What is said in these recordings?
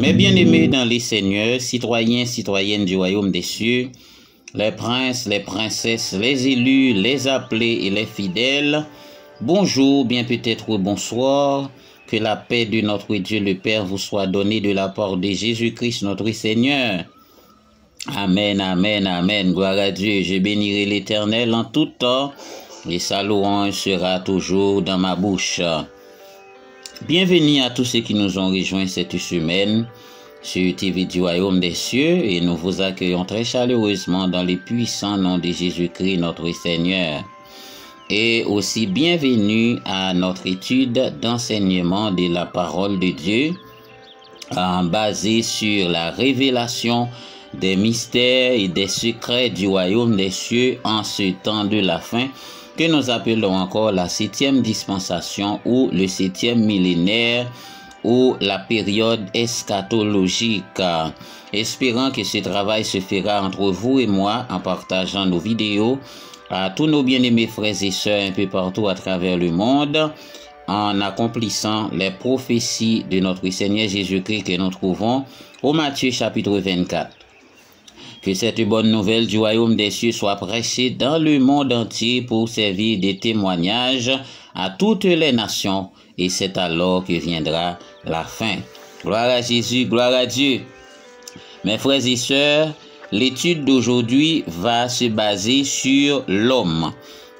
Mes bien-aimés dans les seigneurs, citoyens, citoyennes du royaume des cieux, les princes, les princesses, les élus, les appelés et les fidèles, bonjour, bien peut-être bonsoir, que la paix de notre Dieu le Père vous soit donnée de la part de Jésus-Christ notre Seigneur. Amen, amen, amen, gloire à Dieu, je bénirai l'Éternel en tout temps, et sa louange sera toujours dans ma bouche. Bienvenue à tous ceux qui nous ont rejoints cette semaine sur TV du Royaume des Cieux et nous vous accueillons très chaleureusement dans le puissant nom de Jésus-Christ notre Seigneur. Et aussi bienvenue à notre étude d'enseignement de la parole de Dieu basée sur la révélation des mystères et des secrets du Royaume des Cieux en ce temps de la fin que nous appelons encore la 7e dispensation ou le 7e millénaire ou la période eschatologique. Espérant que ce travail se fera entre vous et moi en partageant nos vidéos à tous nos bien-aimés frères et sœurs un peu partout à travers le monde, en accomplissant les prophéties de notre Seigneur Jésus-Christ que nous trouvons au Matthieu chapitre 24. Que cette bonne nouvelle du royaume des cieux soit prêchée dans le monde entier pour servir de témoignage à toutes les nations, et c'est alors que viendra la fin. Gloire à Jésus, gloire à Dieu. Mes frères et sœurs, l'étude d'aujourd'hui va se baser sur l'homme,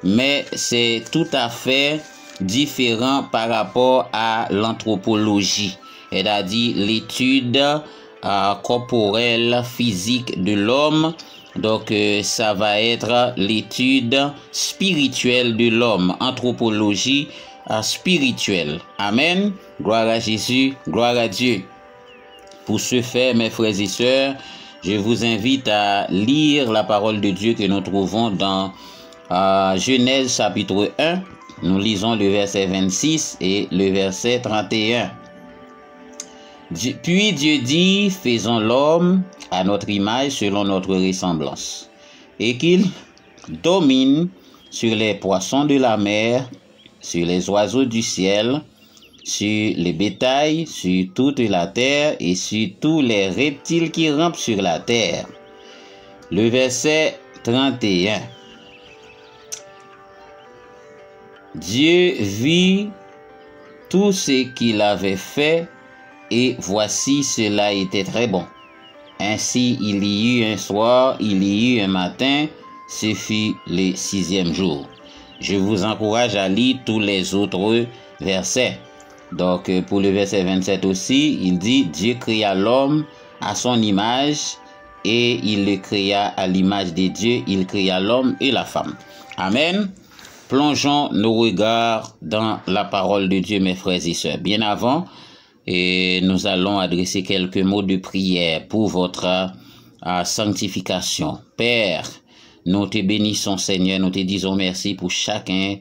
mais c'est tout à fait différent par rapport à l'anthropologie, c'est-à-dire l'étude corporelle, physique de l'homme. Donc ça va être l'étude spirituelle de l'homme, anthropologie spirituelle. Amen. Gloire à Jésus, gloire à Dieu. Pour ce faire, mes frères et sœurs, je vous invite à lire la parole de Dieu que nous trouvons dans Genèse chapitre 1. Nous lisons le verset 26 et le verset 31. Puis Dieu dit, faisons l'homme à notre image selon notre ressemblance, et qu'il domine sur les poissons de la mer, sur les oiseaux du ciel, sur les bétails, sur toute la terre et sur tous les reptiles qui rampent sur la terre. Le verset 31. Dieu vit tout ce qu'il avait fait, et voici cela était très bon. Ainsi il y eut un soir, il y eut un matin, ce fut le 6e jour. Je vous encourage à lire tous les autres versets. Donc pour le verset 27 aussi, il dit Dieu créa l'homme à son image et il le créa à l'image de Dieu, il créa l'homme et la femme. Amen. Plongeons nos regards dans la parole de Dieu, mes frères et sœurs. Bien avant, et nous allons adresser quelques mots de prière pour votre sanctification. Père, nous te bénissons, Seigneur, nous te disons merci pour chacun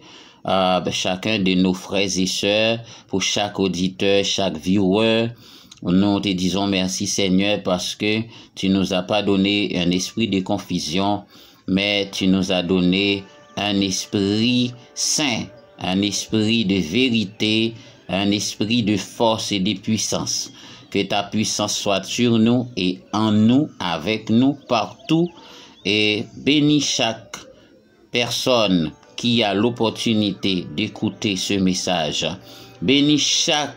de nos frères et sœurs, pour chaque auditeur, chaque viewer. Nous te disons merci, Seigneur, parce que tu nous as pas donné un esprit de confusion, mais tu nous as donné un esprit saint, un esprit de vérité, un esprit de force et de puissance. Que ta puissance soit sur nous et en nous, avec nous, partout. Et bénis chaque personne qui a l'opportunité d'écouter ce message. Bénis chaque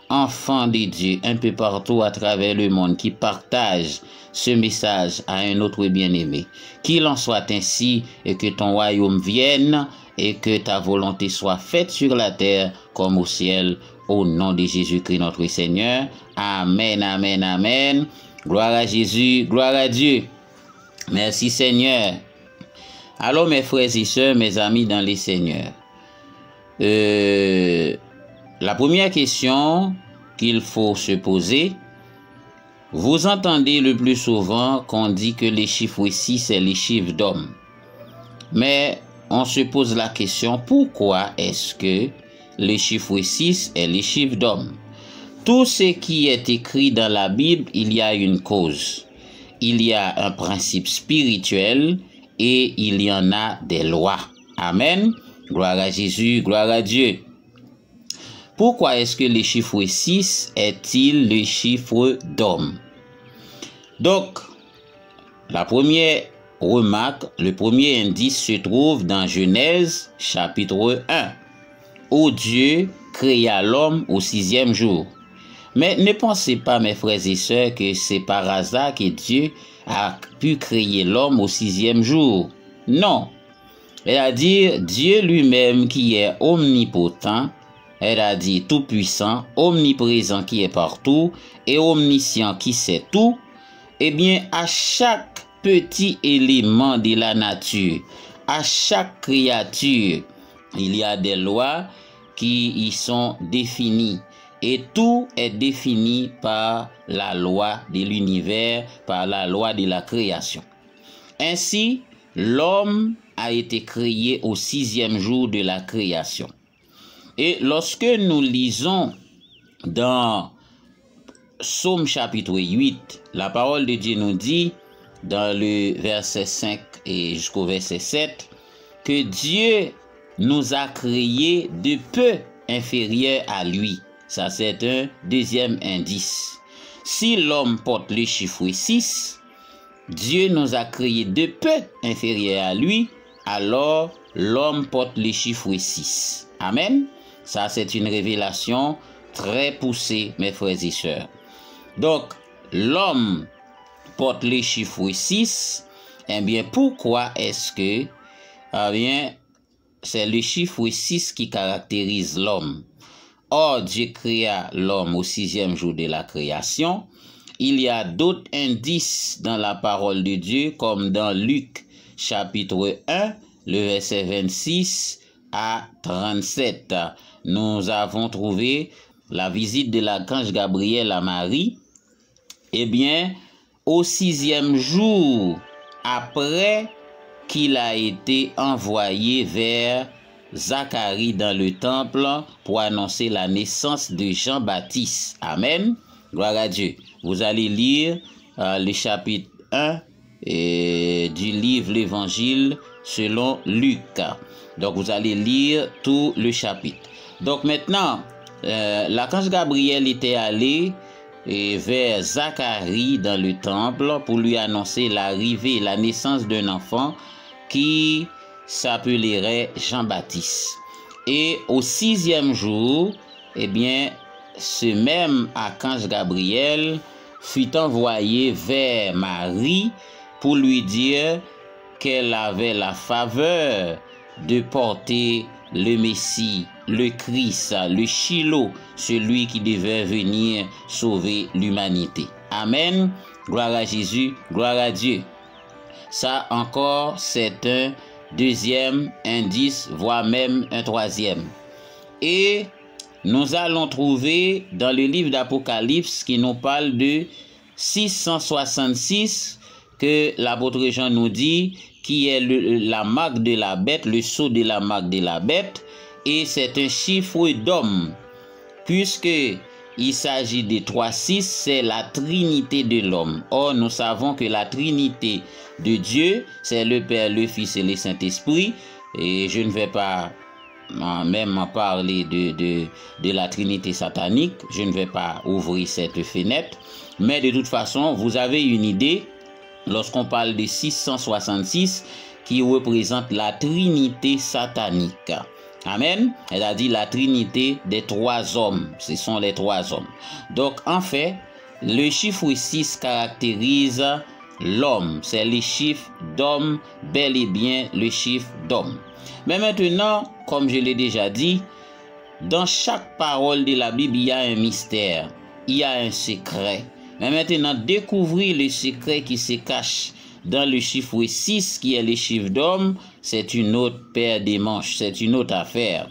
enfant de Dieu un peu partout à travers le monde qui partage ce message à un autre bien-aimé. Qu'il en soit ainsi et que ton royaume vienne et que ta volonté soit faite sur la terre comme au ciel, au nom de Jésus-Christ notre Seigneur. Amen, amen, amen. Gloire à Jésus, gloire à Dieu. Merci Seigneur. Alors mes frères et sœurs, mes amis dans les seigneurs, la première question qu'il faut se poser, vous entendez le plus souvent qu'on dit que les chiffres 6 c'est les chiffres d'hommes. Mais on se pose la question, pourquoi est-ce que le chiffre 6 est les chiffres d'hommes? Tout ce qui est écrit dans la Bible, il y a une cause. Il y a un principe spirituel et il y en a des lois. Amen. Gloire à Jésus, gloire à Dieu. Pourquoi est-ce que le chiffre 6 est-il le chiffre d'homme? Donc, la première remarque, le premier indice se trouve dans Genèse chapitre 1, où Dieu créa l'homme au 6e jour. Mais ne pensez pas, mes frères et sœurs, que c'est par hasard que Dieu a pu créer l'homme au 6e jour. Non. C'est-à-dire, Dieu lui-même qui est omnipotent, c'est-à-dire tout-puissant, omniprésent qui est partout, et omniscient qui sait tout, eh bien, à chaque petit élément de la nature, à chaque créature, il y a des lois qui y sont définies. Et tout est défini par la loi de l'univers, par la loi de la création. Ainsi, l'homme a été créé au 6e jour de la création. Et lorsque nous lisons dans Psaume chapitre 8, la parole de Dieu nous dit, dans le verset 5 et jusqu'au verset 7, que Dieu nous a créés de peu inférieurs à lui. Ça, c'est un deuxième indice. Si l'homme porte le chiffre 6, Dieu nous a créés de peu inférieurs à lui, alors l'homme porte le chiffre 6. Amen. Ça, c'est une révélation très poussée, mes frères et sœurs. Donc, l'homme porte le chiffre 6. Eh bien, pourquoi est-ce que, eh bien, c'est le chiffre 6 qui caractérise l'homme? Or, Dieu créa l'homme au 6e jour de la création. Il y a d'autres indices dans la parole de Dieu, comme dans Luc chapitre 1, le verset 26 à 37. Nous avons trouvé la visite de l'archange Gabriel à Marie. Eh bien, au 6e jour, après qu'il a été envoyé vers Zacharie dans le temple pour annoncer la naissance de Jean-Baptiste. Amen. Gloire à Dieu. Vous allez lire le chapitre 1 du livre L'Évangile selon Luc. Donc vous allez lire tout le chapitre. Donc maintenant, l'archange Gabriel était allé vers Zacharie dans le temple pour lui annoncer l'arrivée, la naissance d'un enfant qui s'appellerait Jean-Baptiste. Et au 6e jour, eh bien, ce même archange Gabriel fut envoyé vers Marie pour lui dire qu'elle avait la faveur de porter le Messie, le Christ, le Shiloh, celui qui devait venir sauver l'humanité. Amen. Gloire à Jésus, gloire à Dieu. Ça encore, c'est un deuxième indice, voire même un troisième. Et nous allons trouver dans le livre d'Apocalypse qui nous parle de 666 que l'apôtre Jean nous dit qui est la marque de la bête, le sceau de la marque de la bête, et c'est un chiffre d'homme, puisque il s'agit de 3-6, c'est la trinité de l'homme. Or, nous savons que la trinité de Dieu, c'est le Père, le Fils et le Saint-Esprit. Et je ne vais pas même parler de la trinité satanique. Je ne vais pas ouvrir cette fenêtre. Mais de toute façon, vous avez une idée lorsqu'on parle de 666 qui représente la trinité satanique. Amen. C'est-à-dire la trinité des trois hommes. Ce sont les trois hommes. Donc, en fait, le chiffre 6 caractérise l'homme. C'est le chiffre d'homme, bel et bien le chiffre d'homme. Mais maintenant, comme je l'ai déjà dit, dans chaque parole de la Bible, il y a un mystère. Il y a un secret. Mais maintenant, découvrir le secret qui se cache dans le chiffre 6, qui est le chiffre d'homme, c'est une autre paire de manches, c'est une autre affaire.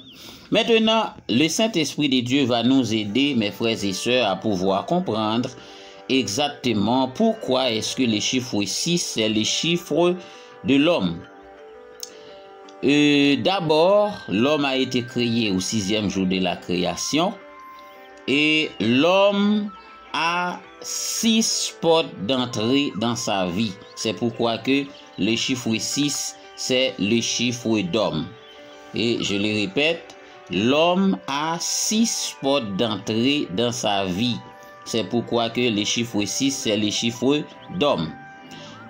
Maintenant, le Saint-Esprit de Dieu va nous aider, mes frères et sœurs, à pouvoir comprendre exactement pourquoi est-ce que le chiffre 6, c'est le chiffre de l'homme. D'abord, l'homme a été créé au 6e jour de la création et l'homme a 6 portes d'entrée dans sa vie. C'est pourquoi que le chiffre 6, c'est le chiffre d'homme. Et je le répète, l'homme a 6 portes d'entrée dans sa vie. C'est pourquoi que le chiffre 6, c'est le chiffre d'homme.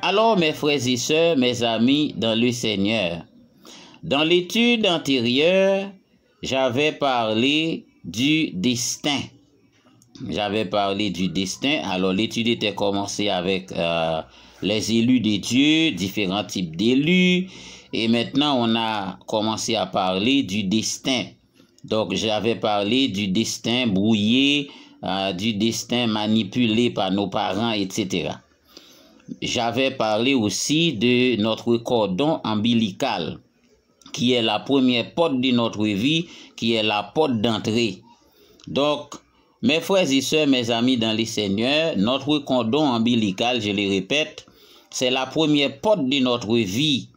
Alors, mes frères et sœurs, mes amis dans le Seigneur, dans l'étude antérieure, j'avais parlé du destin. Alors, l'étude était commencée avec les élus de Dieu, différents types d'élus. Et maintenant, on a commencé à parler du destin. Donc, j'avais parlé du destin brouillé, du destin manipulé par nos parents, etc. J'avais parlé aussi de notre cordon ombilical, qui est la première porte de notre vie, qui est la porte d'entrée. Donc, mes frères et sœurs, mes amis dans le Seigneur, notre cordon ombilical, je le répète, c'est la première porte de notre vie.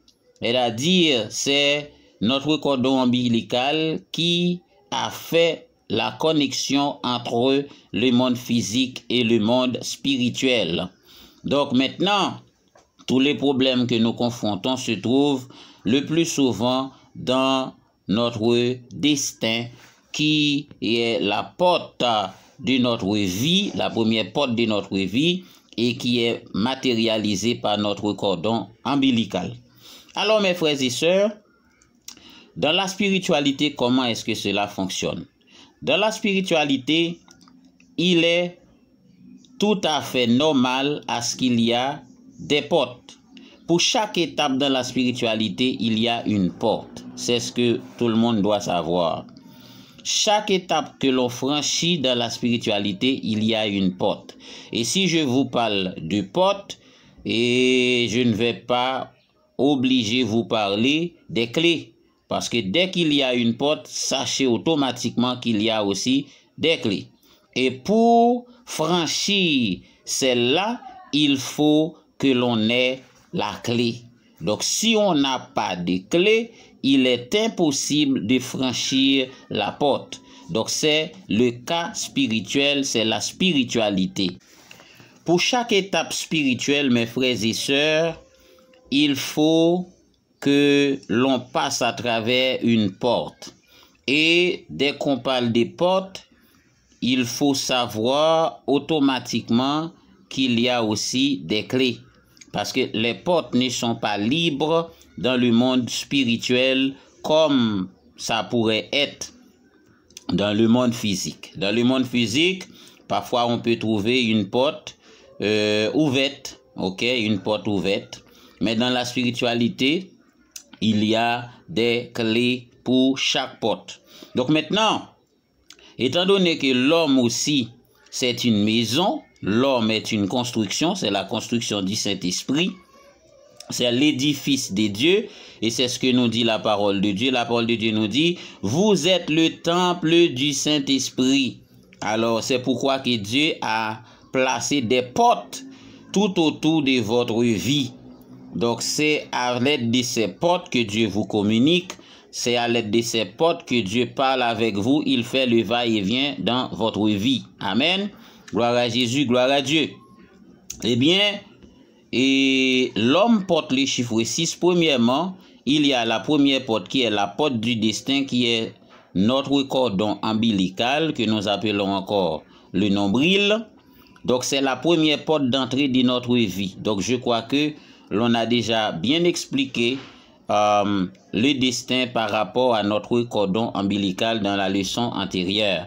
C'est-à-dire, c'est notre cordon ombilical qui a fait la connexion entre le monde physique et le monde spirituel. Donc maintenant, tous les problèmes que nous confrontons se trouvent le plus souvent dans notre destin, qui est la porte de notre vie, la première porte de notre vie, et qui est matérialisée par notre cordon ombilical. Alors, mes frères et sœurs, dans la spiritualité, comment est-ce que cela fonctionne? Dans la spiritualité, il est tout à fait normal à ce qu'il y a des portes. Pour chaque étape dans la spiritualité, il y a une porte. C'est ce que tout le monde doit savoir. Chaque étape que l'on franchit dans la spiritualité, il y a une porte. Et si je vous parle de porte, et je ne vais pas obliger vous parler des clés, parce que dès qu'il y a une porte, sachez automatiquement qu'il y a aussi des clés. Et pour franchir celle-là, il faut que l'on ait la clé. Donc, si on n'a pas de clé, il est impossible de franchir la porte. Donc, c'est le cas spirituel, c'est la spiritualité. Pour chaque étape spirituelle, mes frères et sœurs, il faut que l'on passe à travers une porte. Et dès qu'on parle des portes, il faut savoir automatiquement qu'il y a aussi des clés. Parce que les portes ne sont pas libres dans le monde spirituel comme ça pourrait être dans le monde physique. Dans le monde physique, parfois on peut trouver une porte ouverte, une porte ouverte. Mais dans la spiritualité, il y a des clés pour chaque porte. Donc maintenant, étant donné que l'homme aussi, c'est une maison, l'homme est une construction, c'est la construction du Saint-Esprit, c'est l'édifice de Dieu, et c'est ce que nous dit la parole de Dieu. La parole de Dieu nous dit, vous êtes le temple du Saint-Esprit. Alors, c'est pourquoi que Dieu a placé des portes tout autour de votre vie. Donc, c'est à l'aide de ces portes que Dieu vous communique. C'est à l'aide de ces portes que Dieu parle avec vous. Il fait le va-et-vient dans votre vie. Amen. Gloire à Jésus, gloire à Dieu. Eh bien, et l'homme porte le chiffre 6. Premièrement, il y a la première porte qui est la porte du destin, qui est notre cordon ombilical, que nous appelons encore le nombril. Donc, c'est la première porte d'entrée de notre vie. Donc, je crois que l'on a déjà bien expliqué le destin par rapport à notre cordon ombilical dans la leçon antérieure.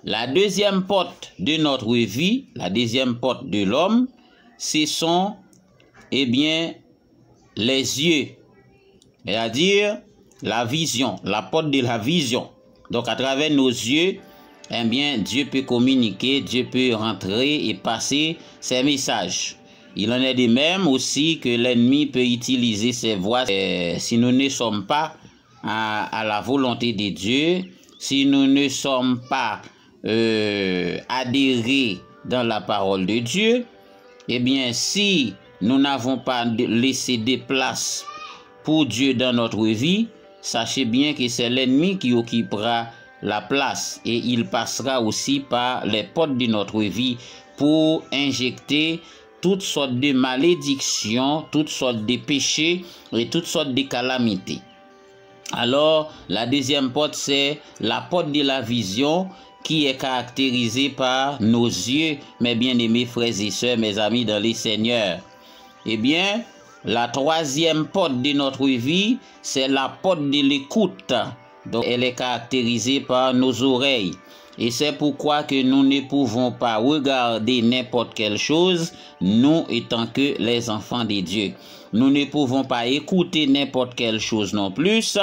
La deuxième porte de notre vie, la deuxième porte de l'homme, ce sont, eh bien, les yeux, c'est-à-dire la vision, la porte de la vision. Donc, à travers nos yeux, eh bien, Dieu peut communiquer, Dieu peut rentrer et passer ses messages. Il en est de même aussi que l'ennemi peut utiliser ses voix si nous ne sommes pas à la volonté de Dieu, si nous ne sommes pas adhérés dans la parole de Dieu. Eh bien, si nous n'avons pas laissé de place pour Dieu dans notre vie, sachez bien que c'est l'ennemi qui occupera la place et il passera aussi par les portes de notre vie pour injecter toutes sortes de malédictions, toutes sortes de péchés et toutes sortes de calamités. Alors, la deuxième porte, c'est la porte de la vision qui est caractérisée par nos yeux, mes bien-aimés frères et sœurs, mes amis dans les Seigneurs. Eh bien, la troisième porte de notre vie, c'est la porte de l'écoute. Donc, elle est caractérisée par nos oreilles. Et c'est pourquoi que nous ne pouvons pas regarder n'importe quelle chose, nous étant que les enfants de Dieu. Nous ne pouvons pas écouter n'importe quelle chose non plus.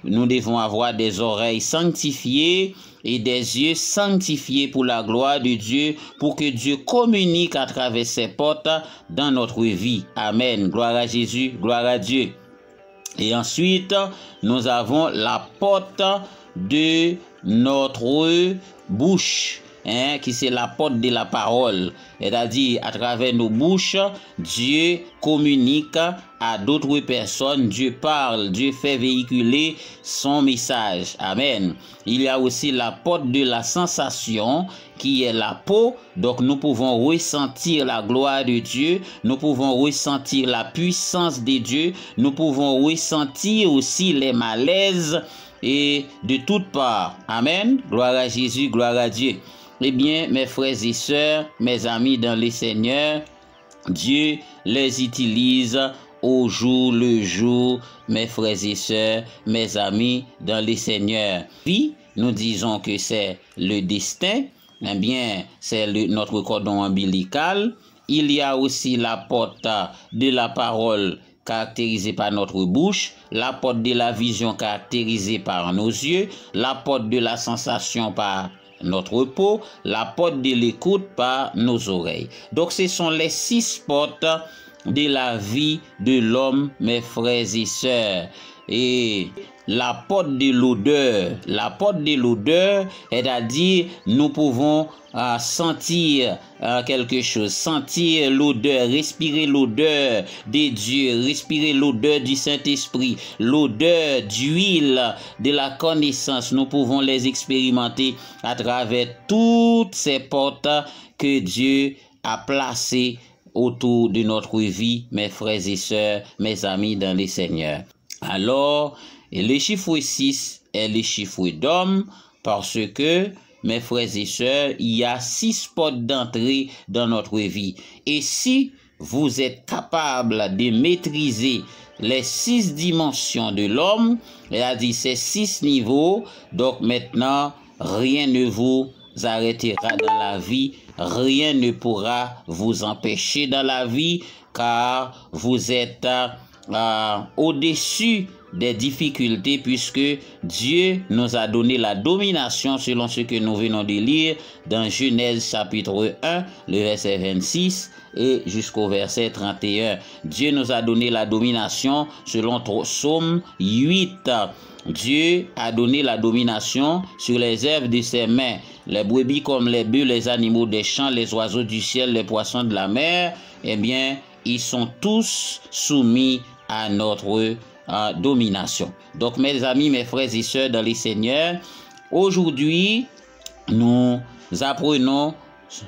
Nous devons avoir des oreilles sanctifiées et des yeux sanctifiés pour la gloire de Dieu, pour que Dieu communique à travers ces portes dans notre vie. Amen. Gloire à Jésus, gloire à Dieu. Et ensuite, nous avons la porte de notre bouche, qui c'est la porte de la parole. C'est-à-dire, à travers nos bouches, Dieu communique à d'autres personnes, Dieu parle, Dieu fait véhiculer son message. Amen. Il y a aussi la porte de la sensation, qui est la peau. Donc, nous pouvons ressentir la gloire de Dieu, nous pouvons ressentir la puissance de Dieu, nous pouvons ressentir aussi les malaises et de toutes parts. Amen. Gloire à Jésus, gloire à Dieu. Eh bien, mes frères et sœurs, mes amis dans les Seigneurs, Dieu les utilise au jour le jour, mes frères et sœurs, mes amis dans les Seigneurs. Puis, nous disons que c'est le destin, eh bien, c'est notre cordon ombilical. Il y a aussi la porte de la parole caractérisée par notre bouche, la porte de la vision caractérisée par nos yeux, la porte de la sensation par notre peau, la porte de l'écoute par nos oreilles. Donc ce sont les 6 portes de la vie de l'homme, mes frères et sœurs. Et la porte de l'odeur, c'est-à-dire nous pouvons sentir quelque chose, sentir l'odeur, respirer l'odeur de Dieu, respirer l'odeur du Saint-Esprit, l'odeur d'huile de la connaissance. Nous pouvons les expérimenter à travers toutes ces portes que Dieu a placées autour de notre vie, mes frères et sœurs, mes amis dans les Seigneurs. Alors, le chiffre 6 est le chiffre d'homme parce que, mes frères et sœurs, il y a 6 portes d'entrée dans notre vie. Et si vous êtes capable de maîtriser les 6 dimensions de l'homme, c'est-à-dire ces 6 niveaux, donc maintenant, rien ne vous arrêtera dans la vie, rien ne pourra vous empêcher dans la vie, car vous êtes au-dessus des difficultés, puisque Dieu nous a donné la domination selon ce que nous venons de lire dans Genèse chapitre 1, le verset 26 et jusqu'au verset 31. Dieu nous a donné la domination selon Psaume 8. Dieu a donné la domination sur les œuvres de ses mains, les brebis comme les bœufs, les animaux des champs, les oiseaux du ciel, les poissons de la mer. Eh bien, ils sont tous soumis à notre domination. Donc, mes amis, mes frères et sœurs dans les Seigneurs, aujourd'hui, nous apprenons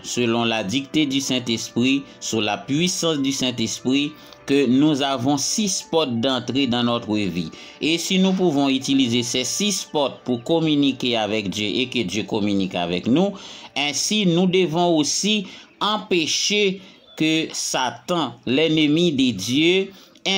selon la dictée du Saint-Esprit, sur la puissance du Saint-Esprit, que nous avons 6 portes d'entrée dans notre vie. Et si nous pouvons utiliser ces 6 portes pour communiquer avec Dieu et que Dieu communique avec nous, ainsi nous devons aussi empêcher que Satan, l'ennemi de Dieu,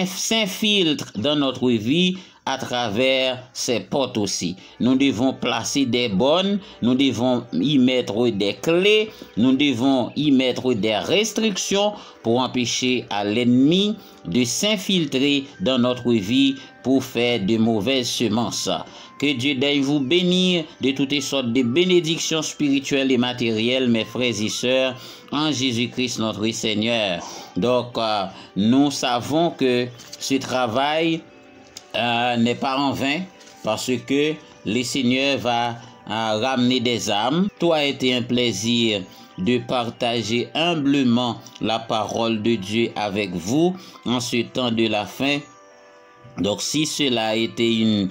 s'infiltre dans notre vie à travers ces portes aussi. Nous devons placer des bonnes, nous devons y mettre des clés, nous devons y mettre des restrictions pour empêcher à l'ennemi de s'infiltrer dans notre vie pour faire de mauvaises semences. Que Dieu daigne vous bénir de toutes sortes de bénédictions spirituelles et matérielles, mes frères et sœurs, en Jésus-Christ notre Seigneur. Donc, nous savons que ce travail n'est pas en vain, parce que le Seigneur va ramener des âmes. Tout a été un plaisir de partager humblement la parole de Dieu avec vous en ce temps de la fin. Donc, si cela a été une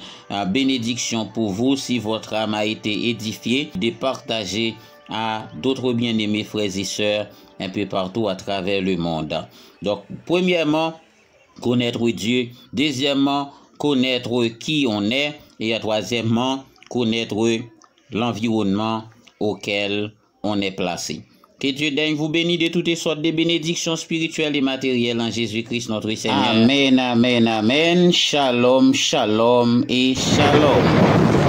bénédiction pour vous, si votre âme a été édifiée, de partager à d'autres bien-aimés frères et sœurs un peu partout à travers le monde. Donc, premièrement, connaître Dieu. Deuxièmement, connaître qui on est, et troisièmement, connaître l'environnement auquel on est placé. Que Dieu daigne vous bénir de toutes sortes de bénédictions spirituelles et matérielles en Jésus-Christ notre Seigneur. Amen, amen, amen. Shalom, shalom et shalom.